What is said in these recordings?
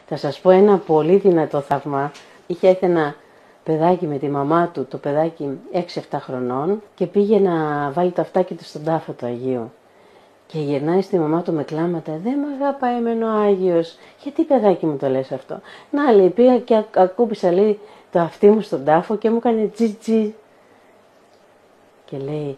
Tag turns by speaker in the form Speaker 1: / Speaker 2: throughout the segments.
Speaker 1: Θα σας πω ένα πολύ δυνατό θαύμα. Είχε έρθει ένα παιδάκι με τη μαμά του, το παιδάκι 6-7 χρονών, και πήγε να βάλει το αυτάκι του στον τάφο του Αγίου. Και γυρνάει στη μαμά του με κλάματα. Δεν με αγαπάει εμένα ο Άγιος. Γιατί, παιδάκι μου, το λες αυτό? Να, λέει, πήγα και ακούπησα, λέει, το αυτί μου στον τάφο και μου έκανε τζι. Και λέει,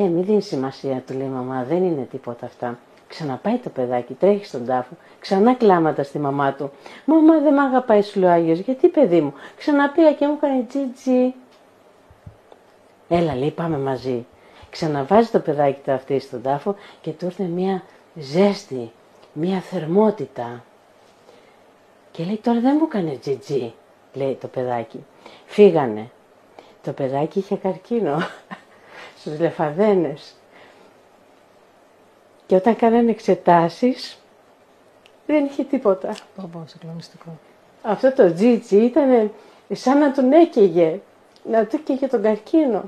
Speaker 1: μη δίνει σημασία, του λέει, μαμά, δεν είναι τίποτα αυτά. Ξαναπάει το παιδάκι, τρέχει στον τάφο, ξανά κλάματα στη μαμά του. Μαμά, δεν με αγαπάει, σου λέει ο Άγιος. Γιατί, παιδί μου? Ξαναπήγα και μου έκανε τζι. Έλα, λέει, πάμε μαζί. Ξαναβάζει το παιδάκι το αυτί στον τάφο και του ήρθε μια ζέστη, μια θερμότητα. Και λέει, τώρα δεν μου έκανε τζιτζι, λέει το παιδάκι. Φύγανε. Το παιδάκι είχε καρκίνο στους λεφαδένες. Και όταν κάνανε εξετάσεις, δεν είχε τίποτα.
Speaker 2: Συγκλονιστικό.
Speaker 1: Αυτό το τζιτζι ήταν σαν να τον έκαιγε, να του έκαιγε τον καρκίνο.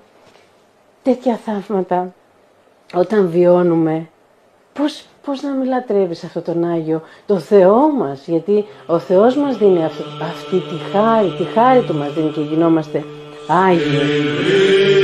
Speaker 1: Τέτοια θαύματα όταν βιώνουμε, πώς να μην λατρεύεις αυτόν τον Άγιο, το Θεό μας, γιατί ο Θεός μας δίνει αυτή τη χάρη του μας δίνει και γινόμαστε Άγιοι.